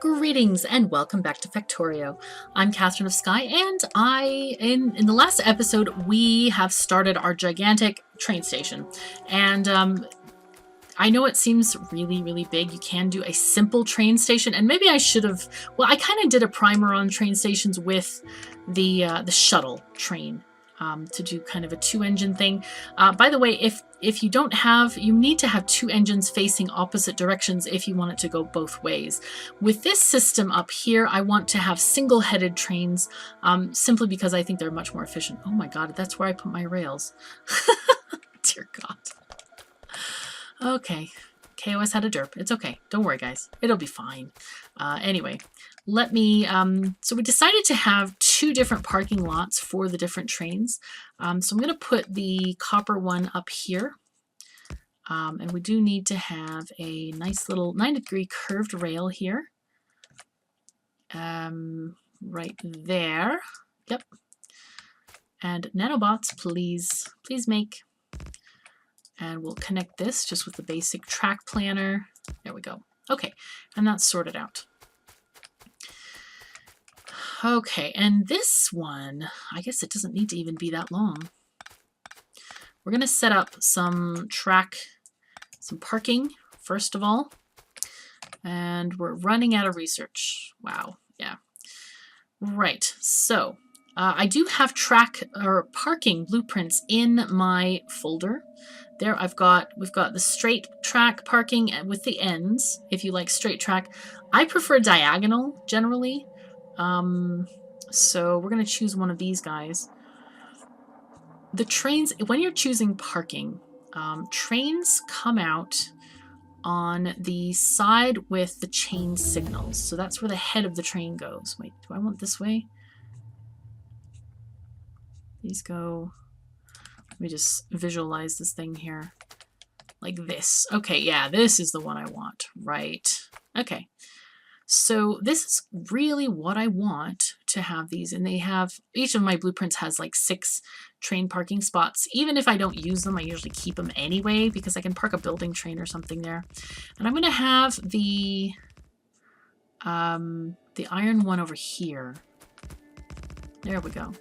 Greetings and welcome back to Factorio. I'm KatherineOfSky, and in the last episode we have started our gigantic train station. And I know it seems really big. You can do a simple train station, and maybe I should have. Well, I kind of did a primer on train stations with the shuttle train. To do kind of a two-engine thing. By the way, if you don't have, you need to have two engines facing opposite directions if you want it to go both ways. With this system up here, I want to have single-headed trains, simply because I think they're much more efficient. Oh my god, that's where I put my rails. Dear god. Okay. KOS had a derp. It's okay. Don't worry, guys. It'll be fine. Anyway, let me... so we decided to have two different parking lots for the different trains. So I'm going to put the copper one up here. And we do need to have a nice little 9-degree curved rail here. Right there. Yep. And Nanobots, please make. And we'll connect this just with the basic track planner. There we go. Okay, and that's sorted out. Okay, and this one, I guess it doesn't need to even be that long. We're going to set up some parking, first of all. And we're running out of research. Wow, yeah. Right, so I do have parking blueprints in my folder. There we've got the straight track parking with the ends, if you like straight track. I prefer diagonal, generally. So we're going to choose one of these guys. The trains, when you're choosing parking, trains come out on the side with the chain signals. So that's where the head of the train goes. Wait, do I want this way? These go... Let me just visualize this thing here. Like this. Okay, yeah, this is the one I want. Right. Okay. So this is really what I want to have these. And they have, each of my blueprints has like 6 train parking spots. Even if I don't use them, I usually keep them anyway because I can park a building train or something there. And I'm going to have the iron one over here. There we go.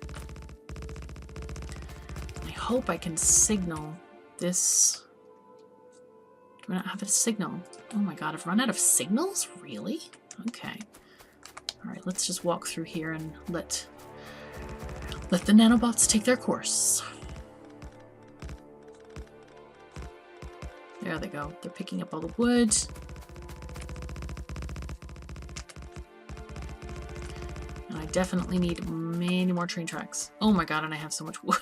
I hope I can signal this. Do I not have a signal? Oh my god, I've run out of signals? Really? Okay. Alright, let's just walk through here and let the nanobots take their course. There they go. They're picking up all the wood. And I definitely need many more train tracks. Oh my god, and I have so much wood.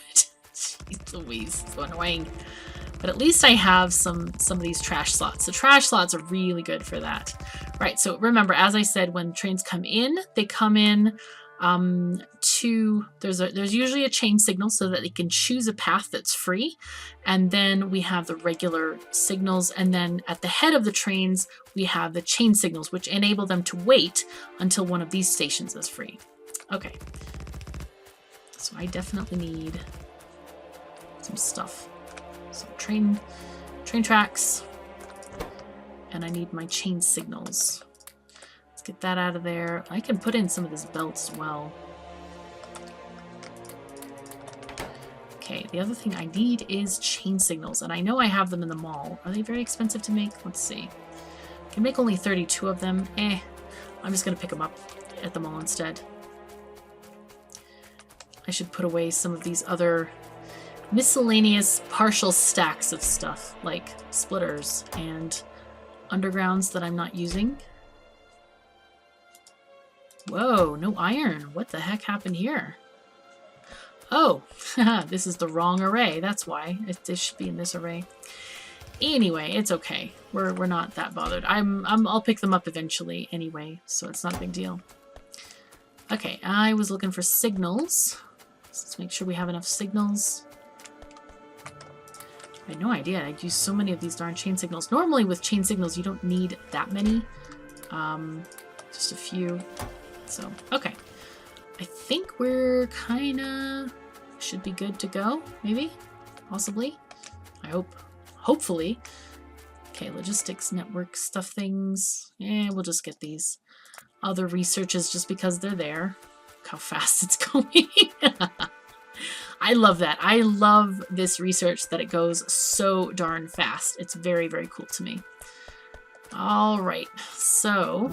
Jeez Louise, so annoying. But at least I have some of these trash slots. The trash slots are really good for that. Right, so remember, as I said, when trains come in, they come in there's usually a chain signal so that they can choose a path that's free. And then we have the regular signals. And then at the head of the trains, we have the chain signals, which enable them to wait until one of these stations is free. Okay. So I definitely need some stuff. So train tracks, and I need my chain signals. Let's get that out of there. I can put in some of this belt as well. Okay, the other thing I need is chain signals, and I know I have them in the mall. Are they very expensive to make? Let's see. I can make only 32 of them. I'm just gonna pick them up at the mall instead. I should put away some of these other miscellaneous partial stacks of stuff, like splitters and undergrounds that I'm not using. Whoa, no iron. What the heck happened here? Oh, this is the wrong array. That's why. It should be in this array. Anyway, it's okay. We're not that bothered. I'll pick them up eventually anyway, so it's not a big deal. Okay, I was looking for signals. Let's make sure we have enough signals. I had no idea. I'd use so many of these darn chain signals. Normally with chain signals, you don't need that many. Just a few. So, okay. I think we're kinda... should be good to go, maybe? Possibly? I hope. Hopefully. Okay, logistics, network, stuff things. We'll just get these. other researches just because they're there. Look how fast it's going. I love that. I love this research that it goes so darn fast. It's very, very cool to me. All right, so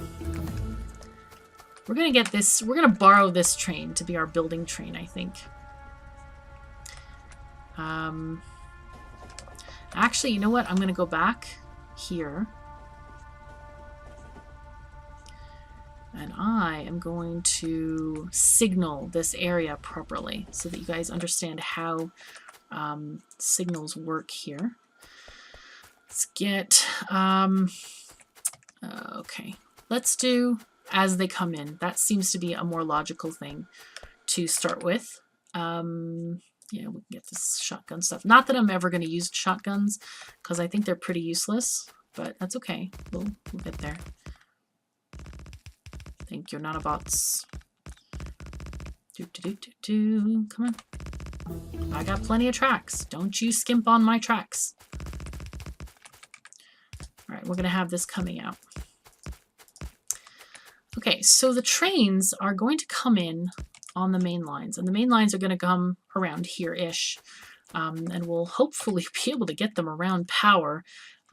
we're going to get this, we're going to borrow this train to be our building train, I think. Actually, you know what? I'm going to go back here. And I am going to signal this area properly so that you guys understand how signals work here. Let's get, okay, let's do as they come in. That seems to be a more logical thing to start with. Yeah, we can get this shotgun stuff. Not that I'm ever going to use shotguns because I think they're pretty useless, but that's okay. We'll get there. Thank you, Nanobots. Come on. I got plenty of tracks. Don't you skimp on my tracks. All right, we're going to have this coming out. Okay, so the trains are going to come in on the main lines, and the main lines are going to come around here-ish, and we'll hopefully be able to get them around power.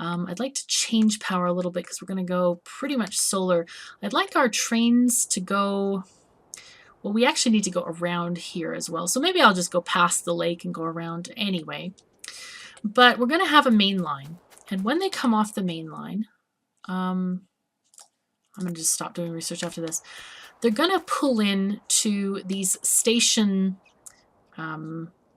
I'd like to change power a little bit because we're going to go pretty much solar. I'd like our trains to go, well, we actually need to go around here as well. So maybe I'll just go past the lake and go around anyway. But we're going to have a main line. And when they come off the main line, I'm going to just stop doing research after this. They're going to pull in to these station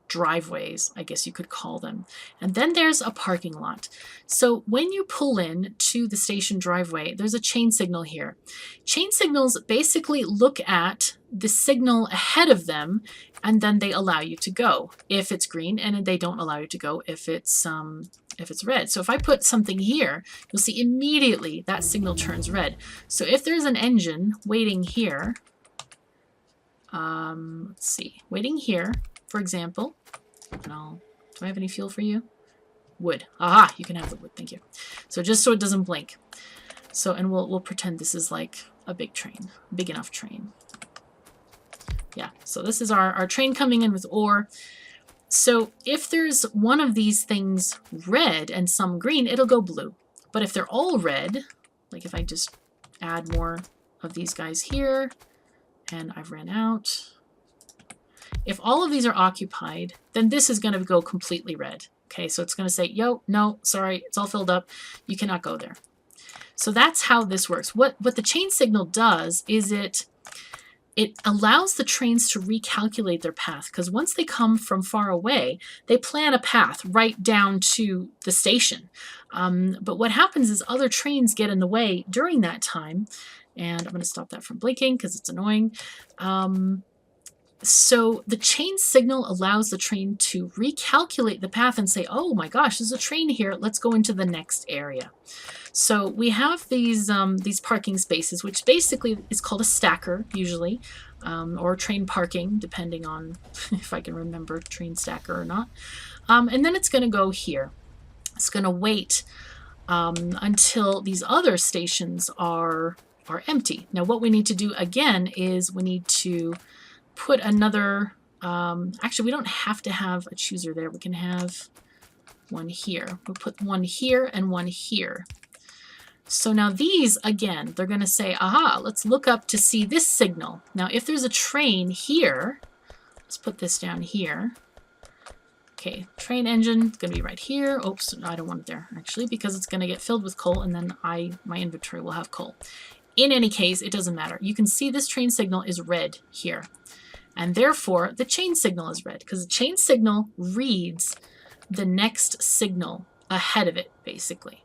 driveways, I guess you could call them. And then there's a parking lot. So when you pull in to the station driveway, there's a chain signal here. Chain signals basically look at the signal ahead of them, and then they allow you to go if it's green, and they don't allow you to go if it's red. So if I put something here, you'll see immediately that signal turns red. So if there's an engine waiting here, let's see, waiting here, for example, do I have any fuel for you? Wood. Aha, you can have the wood, thank you. So just so it doesn't blink. So, and we'll pretend this is like a big train, big enough train. Yeah, so this is our train coming in with ore. So if there's one of these things red and some green, it'll go blue. But if they're all red, like if I just add more of these guys here, and I've ran out. If all of these are occupied, then this is going to go completely red. Okay, so it's going to say, yo, no, sorry, it's all filled up. You cannot go there. So that's how this works. What the chain signal does is it allows the trains to recalculate their path, because once they come from far away, they plan a path right down to the station. But what happens is other trains get in the way during that time, and I'm going to stop that from blinking because it's annoying. So the chain signal allows the train to recalculate the path and say, oh my gosh, there's a train here. Let's go into the next area. So we have these parking spaces, which basically is called a stacker usually, or train parking, depending on if I can remember train stacker or not. And then it's going to go here. It's going to wait until these other stations are empty. Now what we need to do again is we need to put another, actually we don't have to have a chooser there. We can have one here. We'll put one here and one here. So now these, again, they're going to say, aha, let's look up to see this signal. Now if there's a train here, let's put this down here. Okay, train engine is going to be right here. Oops, I don't want it there actually, because it's going to get filled with coal, and then my inventory will have coal. In any case, it doesn't matter. You can see this train signal is red here. And therefore, the chain signal is red, because the chain signal reads the next signal ahead of it, basically.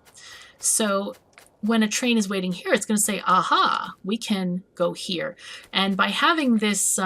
So when a train is waiting here, it's going to say, aha, we can go here. And by having this,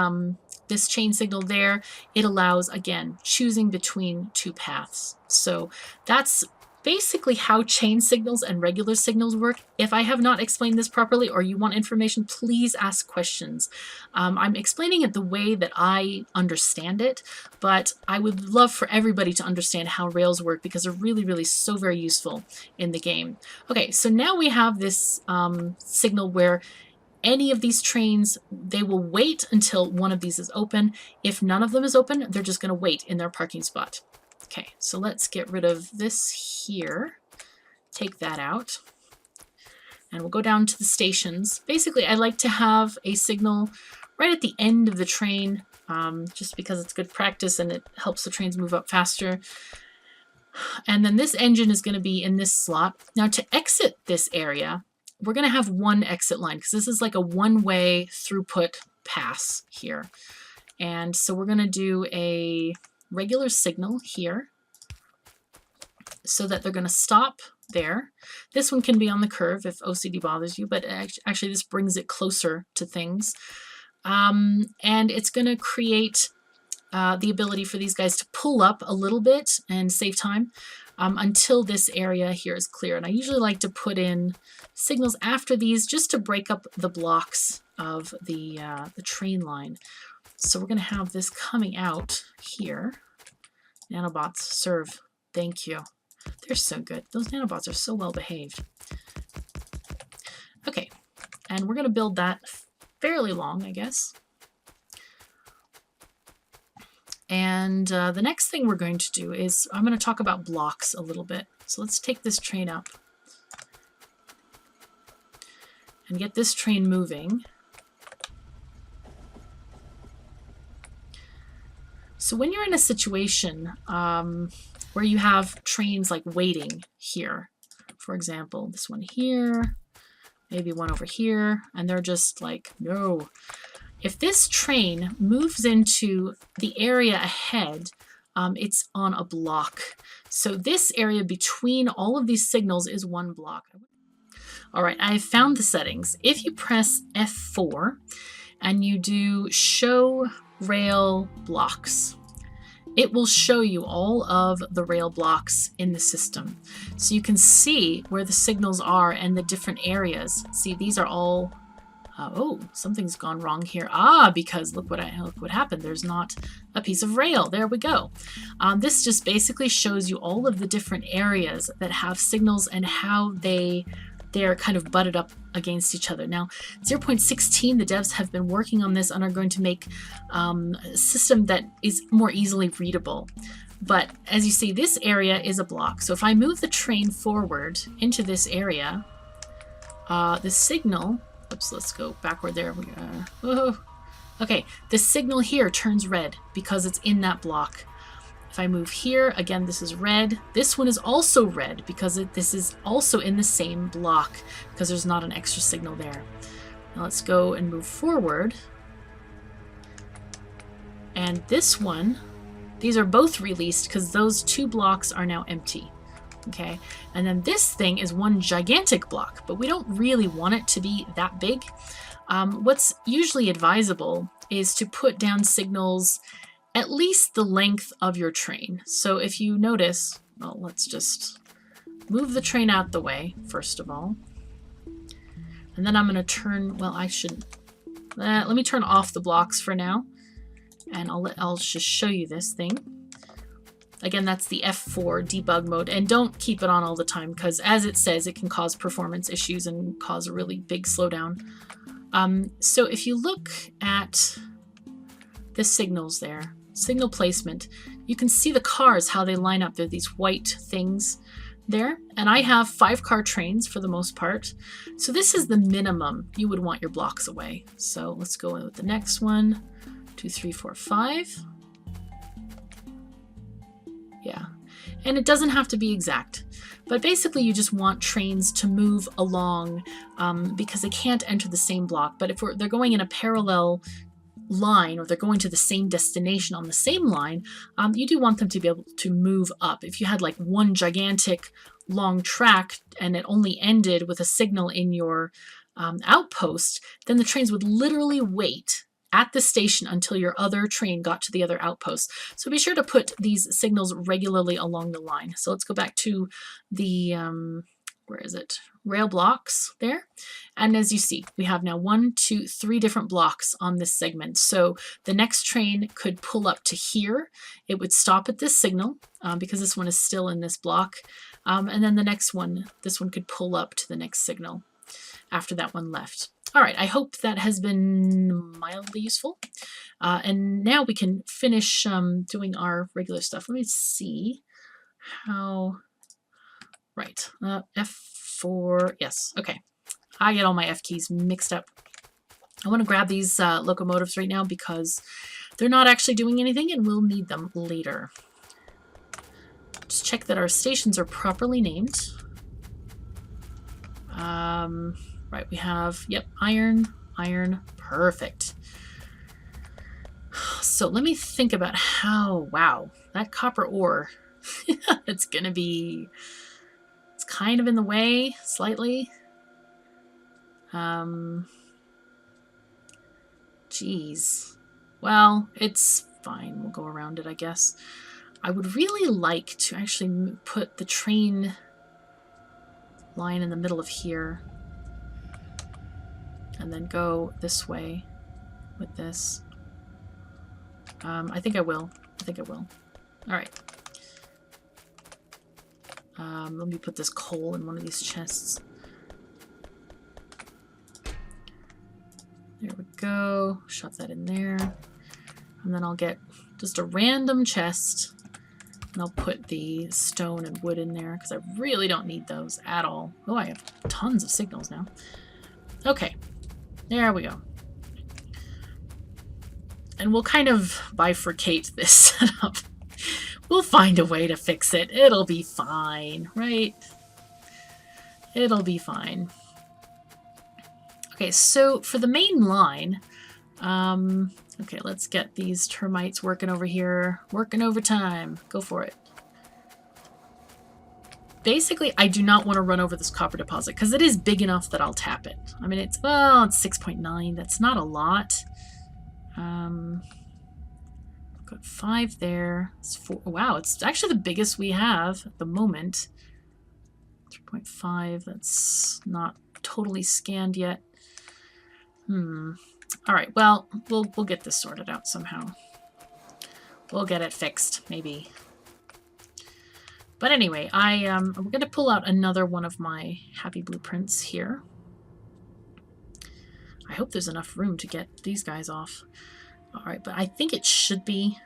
this chain signal there, it allows, again, choosing between two paths. So that's basically how chain signals and regular signals work. If I have not explained this properly or you want information, please ask questions. I'm explaining it the way that I understand it, but I would love for everybody to understand how rails work, because they're really, really so very useful in the game. Okay, so now we have this signal where any of these trains, they will wait until one of these is open. If none of them is open, they're just going to wait in their parking spot. Okay, so let's get rid of this here. Take that out. And we'll go down to the stations. Basically, I like to have a signal right at the end of the train, just because it's good practice and it helps the trains move up faster. And then this engine is going to be in this slot. Now to exit this area, we're going to have one exit line because this is like a one-way throughput pass here. And so we're going to do a regular signal here so that they're going to stop there. This one can be on the curve if OCD bothers you, but actually this brings it closer to things. And it's going to create the ability for these guys to pull up a little bit and save time until this area here is clear. And I usually like to put in signals after these just to break up the blocks of the train line. So we're going to have this coming out here. Nanobots, serve. Thank you. They're so good. Those nanobots are so well behaved. Okay, and we're going to build that fairly long, I guess. And the next thing we're going to do is I'm going to talk about blocks a little bit. So let's take this train up and get this train moving. So when you're in a situation where you have trains like waiting here, for example, this one here, maybe one over here, and they're just like, no. If this train moves into the area ahead, it's on a block. So this area between all of these signals is one block. All right, I found the settings. If you press F4 and you do show rail blocks, it will show you all of the rail blocks in the system. So you can see where the signals are and the different areas. See, these are all oh, something's gone wrong here. Because look what happened. There's not a piece of rail. There we go. This just basically shows you all of the different areas that have signals and how they're kind of butted up against each other. Now, 0.16, the devs have been working on this and are going to make a system that is more easily readable. But as you see, this area is a block. So if I move the train forward into this area, the signal, oops, let's go backward there. Okay, the signal here turns red because it's in that block. If I move here, again, this is red. This one is also red because this is also in the same block because there's not an extra signal there. Now let's go and move forward. And this one, these are both released because those two blocks are now empty. Okay, and then this thing is one gigantic block, but we don't really want it to be that big. What's usually advisable is to put down signals at least the length of your train. So if you notice, well, let's just move the train out the way, first of all. And then I'm going to turn, well, I shouldn't. Let me turn off the blocks for now. And I'll just show you this thing. Again, that's the F4 debug mode, and don't keep it on all the time because, as it says, it can cause performance issues and cause a really big slowdown. So if you look at the signals there, signal placement, you can see the cars, how they line up. They're these white things there, and I have 5-car trains for the most part. So this is the minimum you would want your blocks away. So let's go with the next one, 2, 3, 4, 5. Yeah, and it doesn't have to be exact, but basically you just want trains to move along because they can't enter the same block. But if they're going in a parallel line or they're going to the same destination on the same line, you do want them to be able to move up. If you had like one gigantic long track and it only ended with a signal in your outpost, then the trains would literally wait at the station until your other train got to the other outpost. So be sure to put these signals regularly along the line. So let's go back to the, where is it? Rail blocks there. And as you see, we have now 1, 2, 3 different blocks on this segment. So the next train could pull up to here. It would stop at this signal because this one is still in this block. And then the next one, this one could pull up to the next signal after that one left. All right, I hope that has been mildly useful. And now we can finish doing our regular stuff. Let me see how... Right, F4, yes, okay. I get all my F keys mixed up. I want to grab these locomotives right now because they're not actually doing anything and we'll need them later. Just check that our stations are properly named. Right, we have, yep, iron, iron, perfect. So let me think about how, wow, that copper ore, it's gonna be, it's kind of in the way, slightly. Geez. Well, it's fine, we'll go around it, I guess. I would really like to actually put the train line in the middle of here. And then go this way with this. I think I will. I think I will. Alright. Let me put this coal in one of these chests. There we go. Shove that in there. And then I'll get just a random chest. And I'll put the stone and wood in there because I really don't need those at all. Oh, I have tons of signals now. Okay. There we go. And we'll kind of bifurcate this setup. We'll find a way to fix it. It'll be fine, right? It'll be fine. Okay, so for the main line, okay, let's get these termites working over here. Working overtime. Go for it. Basically, I do not want to run over this copper deposit because it is big enough that I'll tap it. I mean, it's, well, it's 6.9. That's not a lot. Got 5 there. It's 4. Wow, it's actually the biggest we have at the moment. 3.5. That's not totally scanned yet. All right. Well, we'll get this sorted out somehow. We'll get it fixed, maybe. But anyway, I'm going to pull out another one of my happy blueprints here. I hope there's enough room to get these guys off. All right, but I think it should be.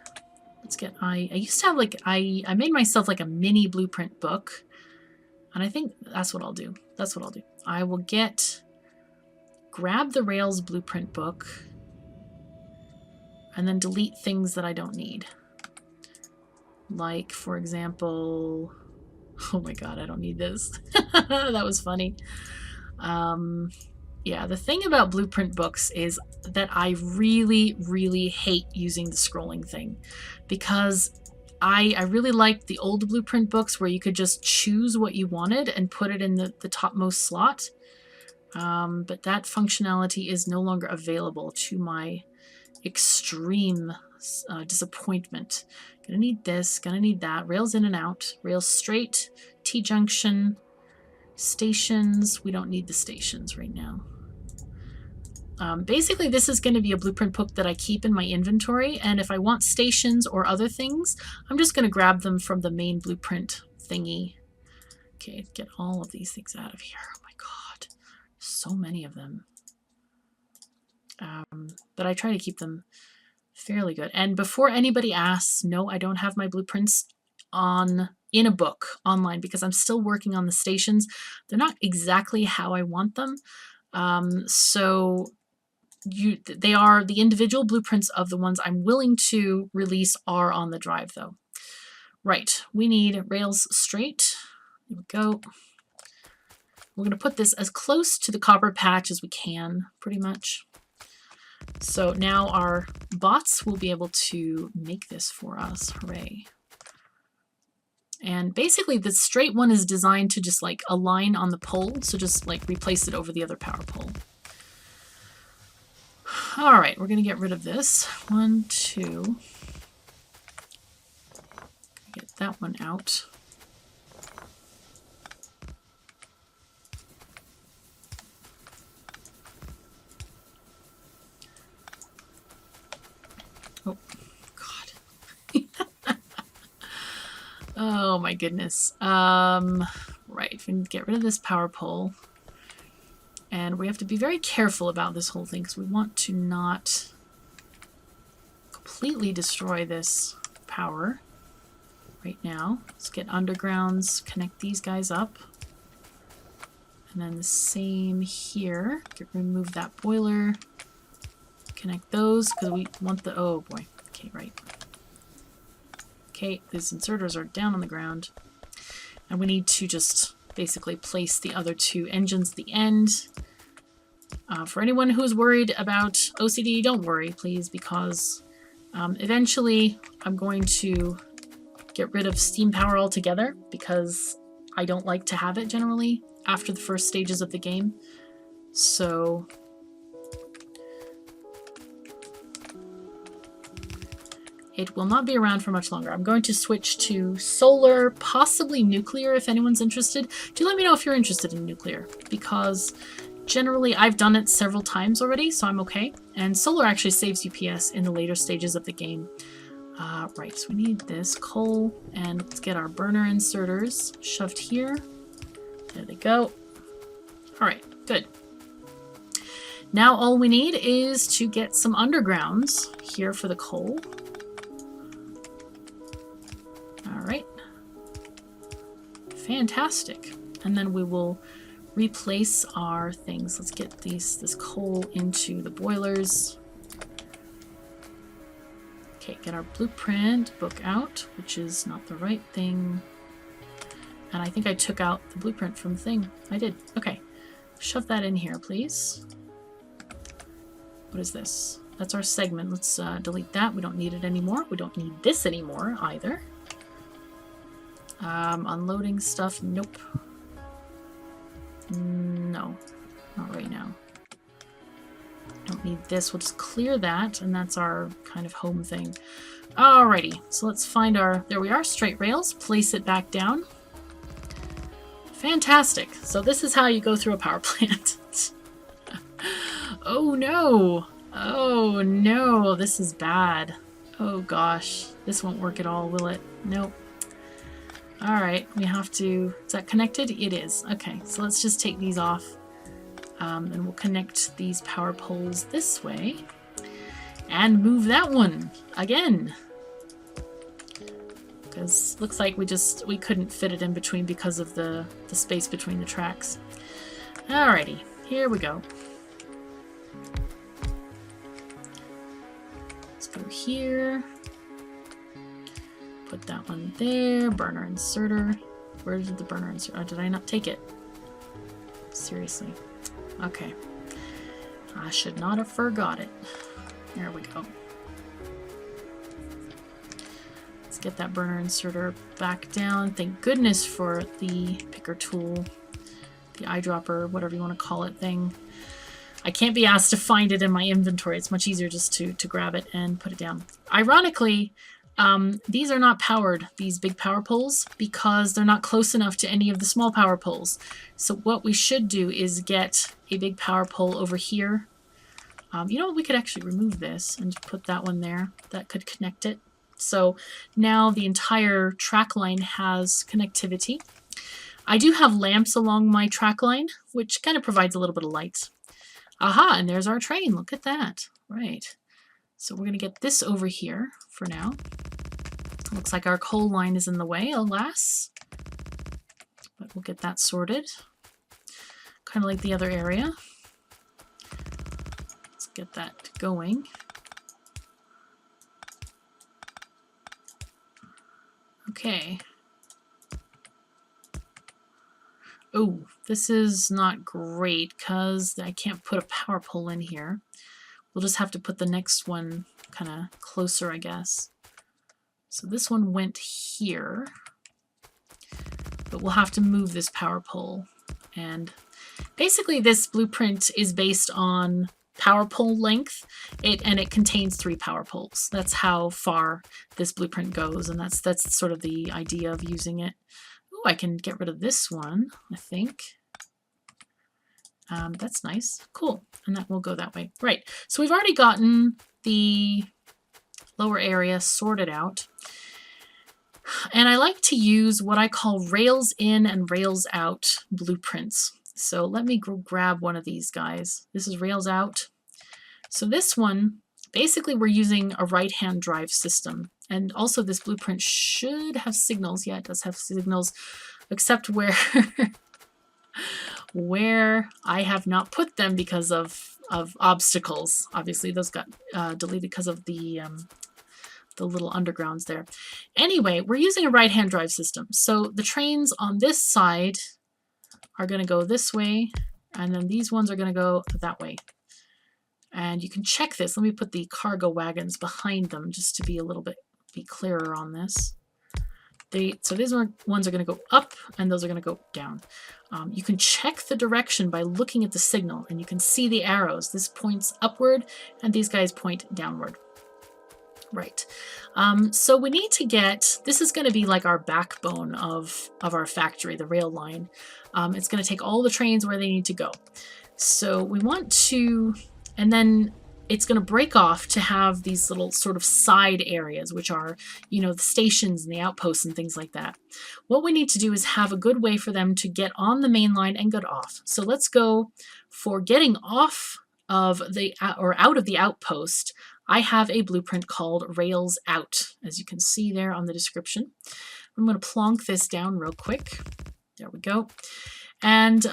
Let's get, I used to have like, I made myself like a mini blueprint book. And I think that's what I'll do. That's what I'll do. I will grab the Rails blueprint book and then delete things that I don't need. Like, for example, oh my god, I don't need this. That was funny. Yeah, the thing about blueprint books is that I really, really hate using the scrolling thing because I really liked the old blueprint books where you could just choose what you wanted and put it in the topmost slot. But that functionality is no longer available, to my extreme disappointment. Gonna need this, gonna need that. Rails in and out, rails straight, T-junction, stations. We don't need the stations right now. Basically, this is going to be a blueprint book that I keep in my inventory, and if I want stations or other things, I'm just going to grab them from the main blueprint thingy. Okay, get all of these things out of here. Oh my god, so many of them. But I try to keep them fairly good. And before anybody asks, no, I don't have my blueprints in a book online because I'm still working on the stations. They're not exactly how I want them. So they are the individual blueprints of the ones I'm willing to release are on the drive though. Right, we need rails straight. There we go. We're going to put this as close to the copper patch as we can, pretty much. So now our bots will be able to make this for us. Hooray. And basically the straight one is designed to just like align on the pole. So just like replace it over the other power pole. All right, we're going to get rid of this. 1, 2. Get that one out. Oh, God. Oh, my goodness. Right, we can get rid of this power pole. And we have to be very careful about this whole thing because we want to not completely destroy this power right now. Let's get undergrounds, connect these guys up. And then the same here. Remove that boiler. Connect those because we want the... Oh boy. Okay, right. Okay, these inserters are down on the ground. And we need to just basically place the other two engines at the end. For anyone who's worried about OCD, don't worry, please, because eventually I'm going to get rid of steam power altogether because I don't like to have it generally after the first stages of the game. So it will not be around for much longer. I'm going to switch to solar, possibly nuclear if anyone's interested. Do let me know if you're interested in nuclear, because generally I've done it several times already, so I'm okay. And solar actually saves UPS in the later stages of the game. Right, so we need this coal, and let's get our burner inserters shoved here. There they go. All right, good. Now all we need is to get some undergrounds here for the coal. All right. Fantastic. And then we will replace our things. Let's get this coal into the boilers. Okay, get our blueprint book out, which is not the right thing. And I think I took out the blueprint from the thing. I did. Okay. Shove that in here, please. What is this? That's our segment. Let's delete that. We don't need it anymore. We don't need this anymore either. Unloading stuff. Nope. No. Not right now. Don't need this. We'll just clear that, and that's our kind of home thing. Alrighty. So let's find our... There we are. Straight rails. Place it back down. Fantastic. So this is how you go through a power plant. Oh no. Oh no. This is bad. Oh gosh. This won't work at all, will it? Nope. Alright. We have to... Is that connected? It is. Okay. So let's just take these off. And we'll connect these power poles this way. And move that one again. Because looks like we couldn't fit it in between because of the space between the tracks. Alrighty, here we go. Let's go here. Put that one there. Burner inserter. Where did the burner insert? Oh, did I not take it? Seriously. Okay. I should not have forgot it. There we go. Get that burner inserter back down. Thank goodness for the picker tool, the eyedropper, whatever you want to call it thing. I can't be asked to find it in my inventory. It's much easier just to grab it and put it down. Ironically, these are not powered, these big power poles, because they're not close enough to any of the small power poles. So what we should do is get a big power pole over here. You know what? We could actually remove this and put that one there. That could connect it. So now the entire track line has connectivity. I do have lamps along my track line, which kind of provides a little bit of light. Aha, and there's our train. Look at that. Right. So we're going to get this over here for now. Looks like our coal line is in the way, alas. But we'll get that sorted. Kind of like the other area. Let's get that going. Okay. Oh, this is not great because I can't put a power pole in here. We'll just have to put the next one kind of closer, I guess. So this one went here, but we'll have to move this power pole. And basically this blueprint is based on power pole length, and it contains 3 power poles. That's how far this blueprint goes, and that's sort of the idea of using it. Oh, I can get rid of this one, I think. That's nice. Cool. And that will go that way. Right. So we've already gotten the lower area sorted out. And I like to use what I call rails in and rails out blueprints. So let me grab one of these guys. This is rails out. So this one, basically we're using a right-hand drive system. And also this blueprint should have signals. Yeah, it does have signals, except where where I have not put them because of obstacles. Obviously those got deleted because of the little undergrounds there. Anyway, we're using a right-hand drive system. So the trains on this side are going to go this way, and then these ones are going to go that way. And you can check this. Let me put the cargo wagons behind them just to be a little bit clearer on this. So these ones are going to go up, and those are going to go down. You can check the direction by looking at the signal, and you can see the arrows. This points upward, and these guys point downward. Right. So we need to get, this is going to be like our backbone of our factory, the rail line. It's going to take all the trains where they need to go. So we want to, and then it's going to break off to have these little sort of side areas, which are, you know, the stations and the outposts and things like that. What we need to do is have a good way for them to get on the main line and get off. So let's go for getting off of the, or out of the outpost. I have a blueprint called Rails Out, as you can see there on the description. I'm going to plonk this down real quick. There we go. And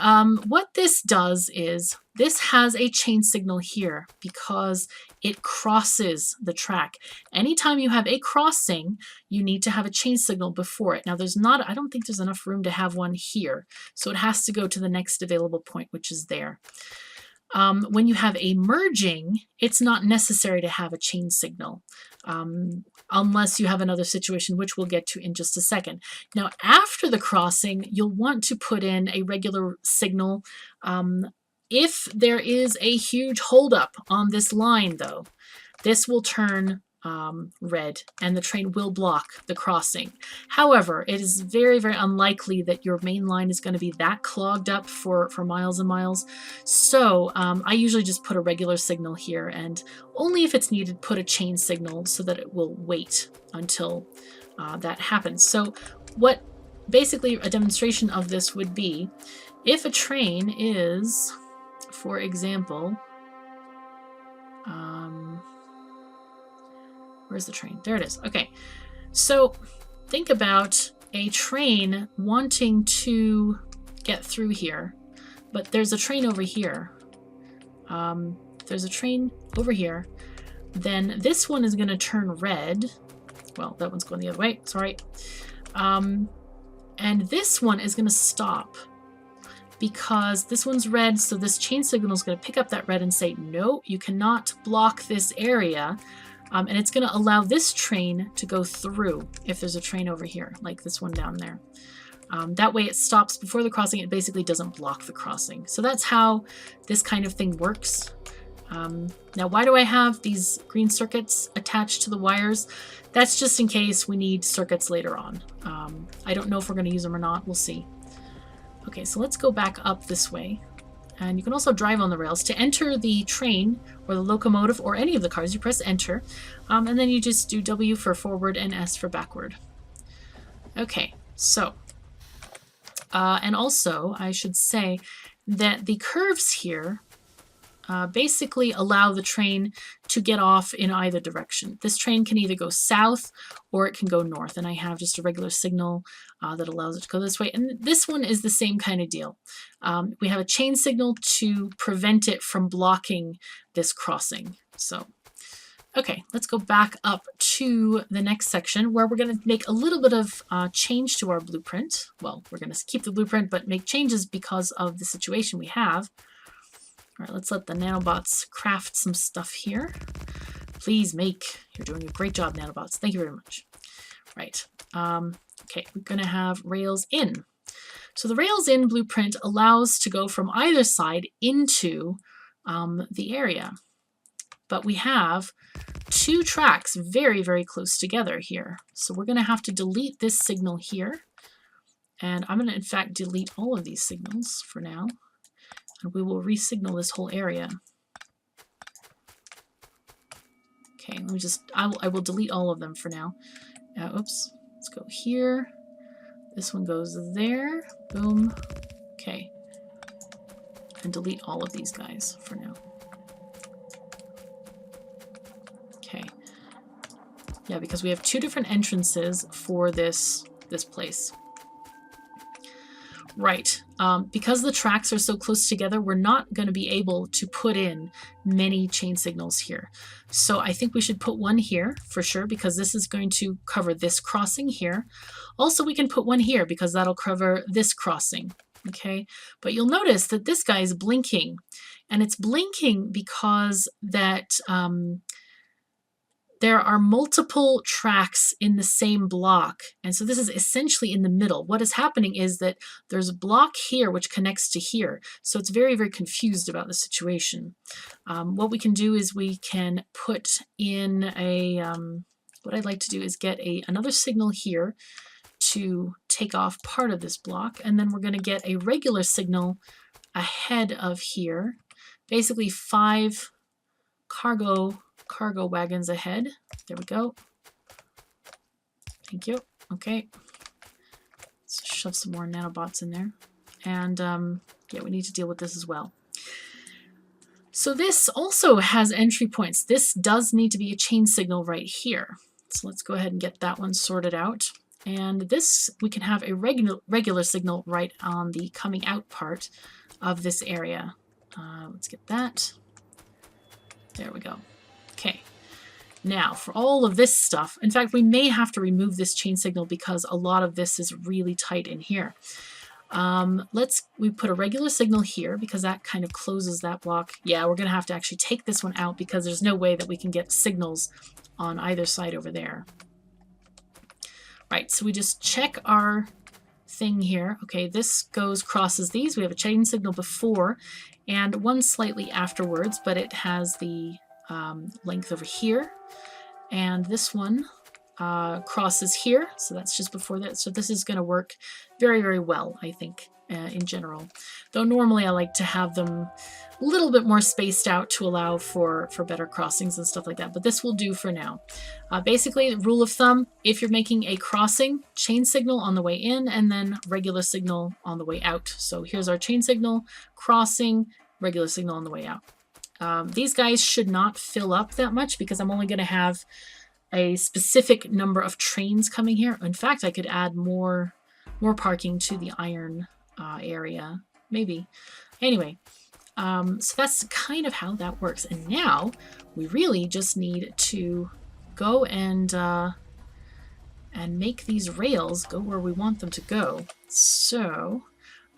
what this does is this has a chain signal here because it crosses the track. Anytime you have a crossing, you need to have a chain signal before it. Now there's not, I don't think there's enough room to have one here. So it has to go to the next available point, which is there. When you have a merging, it's not necessary to have a chain signal unless you have another situation, which we'll get to in just a second. Now, after the crossing, you'll want to put in a regular signal. If there is a huge holdup on this line, though, this will turn red and the train will block the crossing. However, it is very, very unlikely that your main line is going to be that clogged up for miles and miles. So I usually just put a regular signal here, and only if it's needed, put a chain signal so that it will wait until that happens. So what basically a demonstration of this would be, if a train is, for example, where's the train? There it is. Okay. So think about a train wanting to get through here, but there's a train over here. There's a train over here. Then this one is going to turn red. Well, that one's going the other way. Sorry. And this one is going to stop because this one's red. So this chain signal is going to pick up that red and say, no, you cannot block this area. And it's going to allow this train to go through if there's a train over here, like this one down there. That way it stops before the crossing. It basically doesn't block the crossing. So that's how this kind of thing works. Now, why do I have these green circuits attached to the wires? That's just in case we need circuits later on. I don't know if we're going to use them or not. We'll see. Okay, so let's go back up this way. And you can also drive on the rails. To enter the train or the locomotive or any of the cars, you press enter. And then you just do W for forward and S for backward. Okay, so. And also, I should say that the curves here basically allow the train to get off in either direction. This train can either go south or it can go north. And I have just a regular signal that allows it to go this way. And this one is the same kind of deal. We have a chain signal to prevent it from blocking this crossing. So, okay, let's go back up to the next section where we're going to make a little bit of change to our blueprint. Well, we're going to keep the blueprint, but make changes because of the situation we have. All right, let's let the nanobots craft some stuff here. Please make. You're doing a great job, nanobots. Thank you very much. Right. Okay, we're going to have rails in. So the rails in blueprint allows to go from either side into the area. But we have two tracks very, very close together here. So we're going to have to delete this signal here. And I'm going to, in fact, delete all of these signals for now. And we will re-signal this whole area. Okay, let me just, I will delete all of them for now. Oops, let's go here. This one goes there. Boom. Okay. and delete all of these guys for now. Okay. Yeah, because we have two different entrances for this place. Right. Because the tracks are so close together, we're not going to be able to put in many chain signals here. So I think we should put one here for sure, because this is going to cover this crossing here. Also, we can put one here because that'll cover this crossing. Okay. But you'll notice that this guy is blinking, and it's blinking because that there are multiple tracks in the same block. And so this is essentially in the middle. What is happening is that there's a block here which connects to here. So it's very, very confused about the situation. What we can do is we can put in a, what I'd like to do is get another signal here to take off part of this block. And then we're going to get a regular signal ahead of here. Basically 5 cargo wagons ahead. There we go. Thank you. Okay. Let's shove some more nanobots in there. And yeah, we need to deal with this as well. So this also has entry points. This does need to be a chain signal right here. So let's go ahead and get that one sorted out. And this, we can have a regular signal right on the coming out part of this area. Let's get that. There we go. Okay, now for all of this stuff, in fact, we may have to remove this chain signal because a lot of this is really tight in here. We put a regular signal here because that kind of closes that block. Yeah, we're going to have to actually take this one out because there's no way that we can get signals on either side over there. Right, so we just check our thing here. Okay, this crosses these. We have a chain signal before and one slightly afterwards, but it has the length over here, and this one crosses here, so that's just before that. So this is going to work very, very well, I think, in general. Though normally I like to have them a little bit more spaced out to allow for better crossings and stuff like that, but this will do for now. Basically, rule of thumb, if you're making a crossing, chain signal on the way in, and then regular signal on the way out. So here's our chain signal, crossing, regular signal on the way out. These guys should not fill up that much because I'm only going to have a specific number of trains coming here. In fact, I could add more parking to the iron area, maybe. Anyway, so that's kind of how that works. And now we really just need to go and make these rails go where we want them to go. So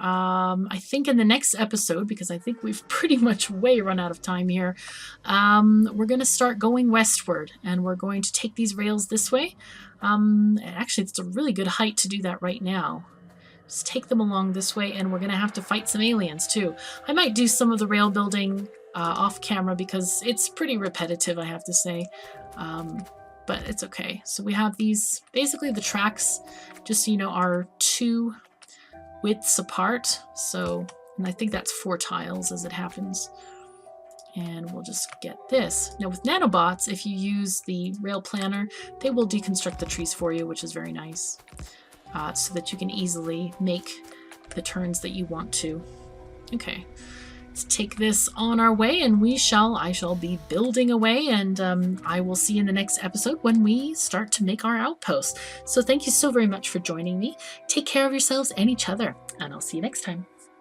I think in the next episode, because I think we've pretty much way run out of time here, we're going to start going westward, and we're going to take these rails this way. Actually, it's a really good height to do that right now. Just take them along this way, and we're going to have to fight some aliens too. I might do some of the rail building off camera because it's pretty repetitive, I have to say. But it's okay. So we have these, basically the tracks, just so you know, are 2 widths apart, so, and I think that's 4 tiles as it happens. And we'll just get this. Now with nanobots, if you use the rail planner, they will deconstruct the trees for you, which is very nice, so that you can easily make the turns that you want to. Okay, let's take this on our way, and I shall be building away, and I will see you in the next episode when we start to make our outpost. So thank you so very much for joining me. Take care of yourselves and each other, and I'll see you next time.